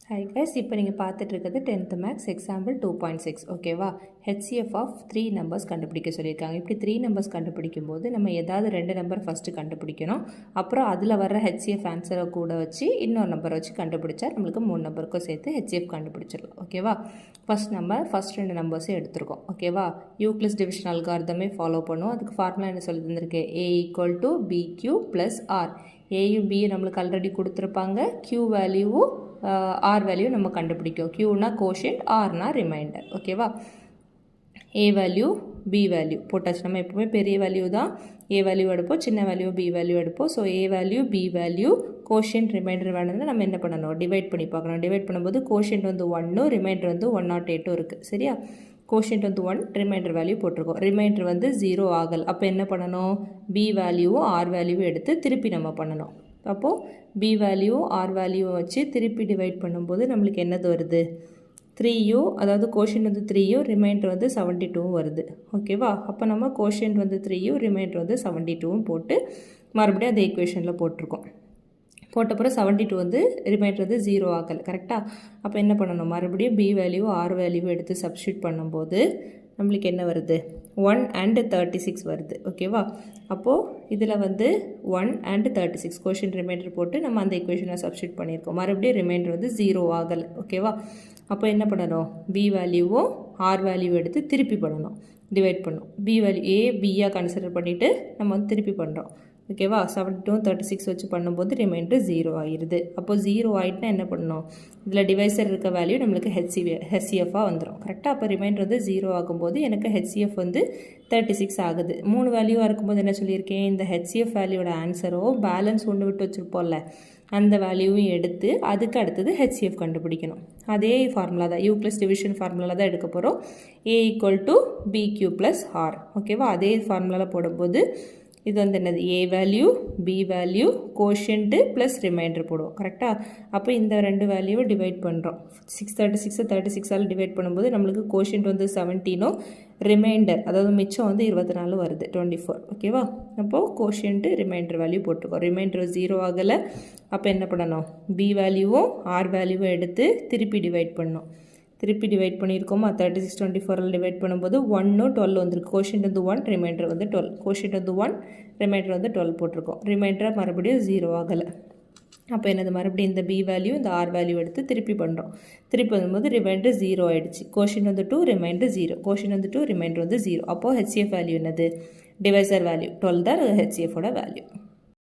Hi guys, இப்போ நீங்கள் பார்த்துட்டு இருக்கிறது 10th மேக்ஸ் எக்ஸாம்பிள் 2.6 ஓகேவா. ஹெச்சிஎஃப் ஆஃப் 3 நம்பர்ஸ் கண்டுபிடிக்க சொல்லியிருக்காங்க. இப்படி 3 நம்பர்ஸ் கண்டுபிடிக்கும் போது நம்ம ஏதாவது 2 நம்பர் ஃபஸ்ட்டு கண்டுபிடிக்கணும். அப்புறம் அதில் வர ஹெச்சிஎஃப் ஆன்சரை கூட வச்சு இன்னொரு நம்பரை வச்சு கண்டுபிடிச்சா நம்மளுக்கு 3 நம்பருக்கும் சேர்த்து ஹெச்சிஎஃப் கண்டுபிடிச்சிடலாம் ஓகேவா. ஃபஸ்ட் 2 நம்பர்ஸும் எடுத்துருக்கோம் ஓகேவா. யூக்ளிஸ் டிவிஷன் அல்காரிதமே ஃபாலோ பண்ணுவோம். அதுக்கு ஃபார்முலா என்ன சொல்லி தந்திருக்கு, A = BQ + R. ஏயும் பியும் நம்மளுக்கு ஆல்ரெடி கொடுத்துருப்பாங்க. Q வேல்யூவும் ஆர் வேல்யூ நம்ம கண்டுபிடிக்கும். Qனா கோஷன்ட், ஆர்னா ரிமைண்டர் ஓகேவா. ஏ வேல்யூ பி வேல்யூ போட்டாச்சு. நம்ம எப்பவுமே பெரிய வேல்யூ தான் ஏ வேல்யூ எடுப்போம், சின்ன வேல்யூ பி வேல்யூ எடுப்போம். So A value B value quotient remainder வேணும்னா நம்ம என்ன பண்ணணும், டிவைட் பண்ணி பார்க்கணும். டிவைட் பண்ணும்போது கோஷன்ட் வந்து 1, ரிமைண்டர் வந்து 108 இருக்குது சரியா. கோஷன்ட் வந்து 1, ரிமைண்டர் வேல்யூ போட்டிருக்கோம். ரிமைண்டர் வந்து 0 ஆகல். அப்போ என்ன பண்ணணும், பி வேல்யூவும் ஆர் வேல்யூவும் எடுத்து திருப்பி நம்ம பண்ணணும். அப்போது பி வேல்யூ ஆர் வேல்யூவை வச்சு திருப்பி டிவைட் பண்ணும்போது நம்மளுக்கு என்னது வருது, 3u, அதாவது கோஷன்ட் வந்து 3u, ரிமைண்டர் வந்து 72 வருது ஓகேவா. அப்போ நம்ம கோஷன்ட் வந்து 3u, ரிமைண்டர் வந்து 72 போட்டு மறுபடியும் அந்த ஈக்குவேஷனில் போட்டிருக்கோம். போட்டப்புறம் 72 வந்து ரிமைண்டர் வந்து 0 ஆகலை கரெக்டாக. அப்போ என்ன பண்ணணும், மறுபடியும் பி வேல்யூ ஆர் வேல்யூ எடுத்து சப்ஸ்டியூட் பண்ணும்போது நம்மளுக்கு என்ன வருது, 1 and 36 வருது ஓகேவா. அப்போது இதில் வந்து 1 and 36 கோஷன் ரிமைண்டர் போட்டு நம்ம அந்த ஈக்குவேஷனை சப்ஸ்டியூட் பண்ணியிருக்கோம். மறுபடியும் ரிமைண்டர் வந்து 0 ஆகலை ஓகேவா. அப்போ என்ன பண்ணணும், பி வேல்யூவும் ஆர் வேல்யூ எடுத்து திருப்பி பண்ணணும், டிவைட் பண்ணணும். பி வேல்யூ ஏ பியாக கன்சிடர் பண்ணிவிட்டு நம்ம வந்து திருப்பி பண்ணுறோம் ஓகேவா. 72 36 வச்சு பண்ணும்போது ரிமைண்டர் 0 ஆகிடுது. அப்போது 0 ஆகிட்டுனா என்ன பண்ணணும், இதில் டிவைசர் இருக்க வேல்யூ நம்மளுக்கு ஹெச்சிஎஃபாக வந்துடும் கரெக்டாக. அப்போ ரிமைண்டர் வந்து 0 ஆகும்போது எனக்கு ஹெச்சிஎஃப் வந்து 36 ஆகுது. 3 வேல்யூவாக இருக்கும்போது என்ன சொல்லியிருக்கேன், இந்த ஹெச்சிஎஃப் வேல்யூவோட ஆன்சரோ பேலன்ஸ் ஒன்று விட்டு வச்சுருப்போம்ல, அந்த வேல்யூவும் எடுத்து அதுக்கு அடுத்தது ஹெச்சிஎஃப் கண்டுபிடிக்கணும். அதே ஃபார்முலா தான், யூக்ளிஸ் டிவிஷன் ஃபார்முலா தான் எடுக்க போகிறோம். A = BQ + R ஓகேவா. அதே ஃபார்முலாவில் போடும்போது இது வந்து என்னது, A value B value quotient plus remainder போடுவோம் கரெக்டாக. அப்போ இந்த 2 வேல்யூவை டிவைட் பண்ணுறோம். 636 36ஆல் டிவைட் பண்ணும்போது நம்மளுக்கு கோஷன்ட் வந்து 17, ரிமைண்டர் அதாவது மிச்சம் வந்து 24 வருது, 24 ஓகேவா. அப்போது கோஷன்ட்டு ரிமைண்டர் வேல்யூ போட்டிருக்கோம். ரிமைண்டர் 0 ஆகலை. அப்போ என்ன பண்ணணும், பி வேல்யூவும் ஆர் வேல்யூவும் எடுத்து திருப்பி டிவைட் பண்ணணும். திருப்பி டிவைட் பண்ணியிருக்கோமா, 36 24 டிவைட் பண்ணும்போது 1 12 வந்துருக்கு. கோஷன்ட் வந்து 1, ரிமைண்டர் வந்து 12. கோஷன்ட் வந்து 1, ரிமைண்டர் வந்து 12 போட்டிருக்கோம். ரிமைண்டர் மறுபடியும் 0 ஆகலை. அப்போ என்னது, மறுபடியும் இந்த பி வேல்யூ இந்த ஆர் வேல்யூ எடுத்து திருப்பி பண்ணுறோம். திருப்பி பண்ணும்போது ரிமைண்டர் 0 ஆகிடுச்சு. கோஷன்ட் வந்து 2, ரிமைண்டர் 0. கோஷன்ட் வந்து 2, ரிமைண்டர் வந்து 0. அப்போது ஹெச்சிஎஃப் வேல்யூ என்னது, டிவைசர் வேல்யூ 12 தான் ஹெச்சிஎஃபோட வேல்யூ.